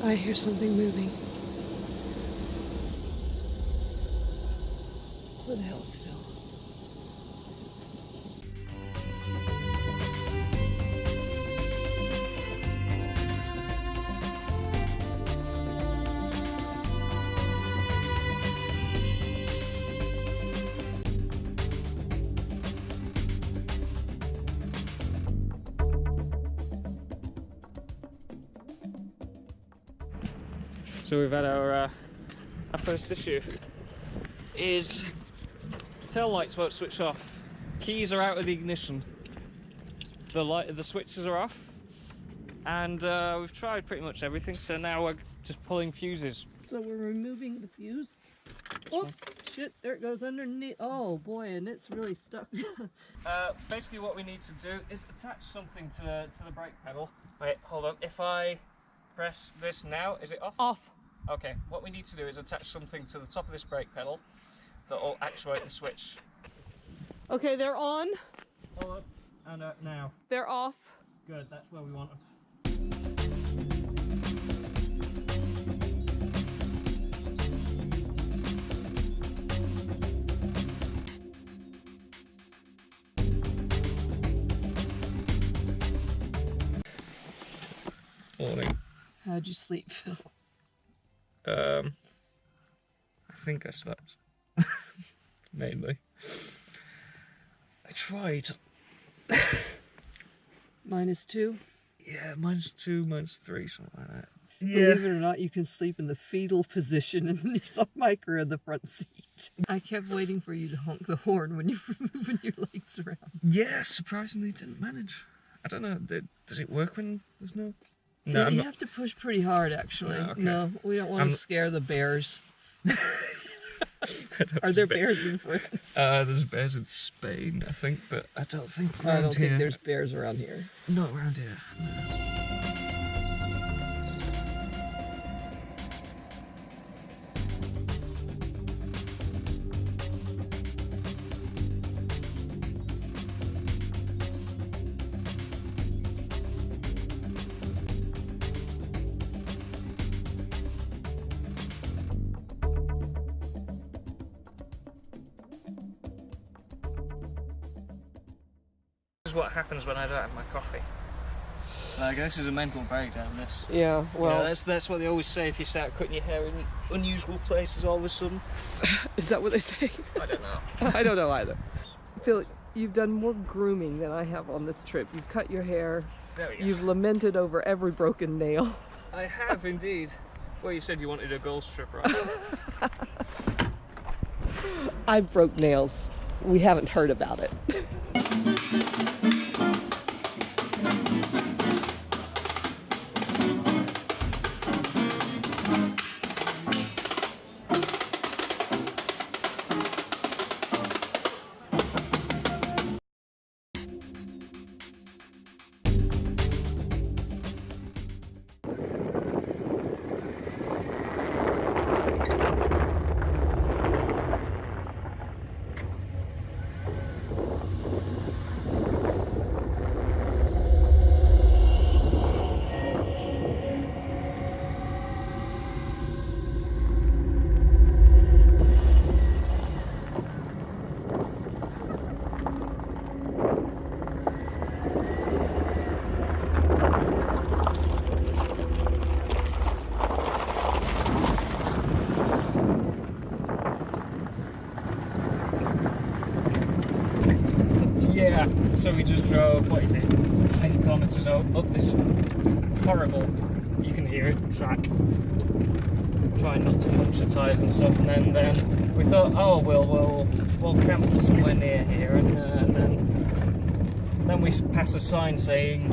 I hear something moving. Where the hell is Phil? So we've had our first issue. Is tail lights won't switch off. Keys are out of the ignition. The switches are off, and we've tried pretty much everything. So now we're just pulling fuses. So we're removing the fuse. Oops! Shit! There it goes underneath. Oh boy, and it's really stuck. Basically, what we need to do is attach something to the brake pedal. Wait, hold on. If I press this now, is it off? Off. Okay, what we need to do is attach something to the top of this brake pedal that will actuate the switch. Okay, they're on. Hold up, and now. They're off. Good, that's where we want them. Morning. How'd you sleep, Phil? I think I slept. Mainly. I tried. -2. Yeah, -2, -3, something like that. Believe it or not, you can sleep in the fetal position and there's a Micra in the front seat. I kept waiting for you to honk the horn when you were moving your legs around. Yeah, surprisingly it didn't manage. I don't know, does it work when there's no... No, you have to push pretty hard, actually. No, okay. No, we don't want to scare the bears. Are there bears in France? There's bears in Spain, I think, but I don't think around I don't here. think there's bears around here. Not around here. What happens when I don't have my coffee. I guess this is a mental breakdown, this. Yeah, well... Yeah, that's what they always say if you start cutting your hair in unusual places all of a sudden. Is that what they say? I don't know. I don't know either. Phil, you've done more grooming than I have on this trip. You've cut your hair. There we go. You've lamented over every broken nail. I have indeed. Well, you said you wanted a gold strip, right? I broke nails. We haven't heard about it. Yeah, so we just drove, what is it, 5 kilometres up this horrible, you can hear it, track. Trying not to puncture tyres and stuff, and then we thought, oh, we'll camp somewhere near here, and then we passed a sign saying,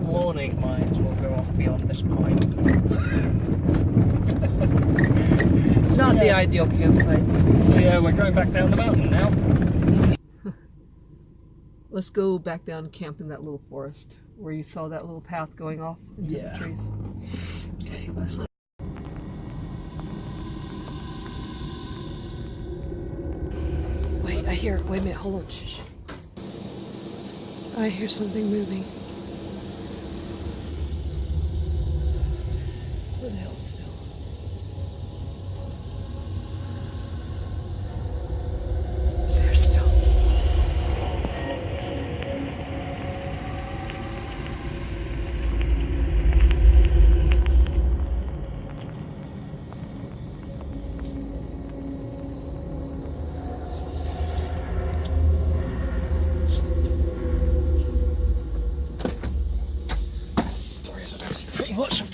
warning, mines will go off beyond this point. It's not the ideal campsite. So yeah, we're going back down the mountain now. Let's go back down and camp in that little forest where you saw that little path going off into the trees. Okay, let's go. Wait, I hear, wait a minute, hold on, shh. I hear something moving.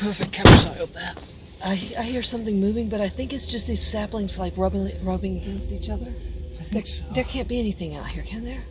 perfect campsite up there. I hear something moving, but I think it's just these saplings like rubbing against each other. I think so. There can't be anything out here, can there?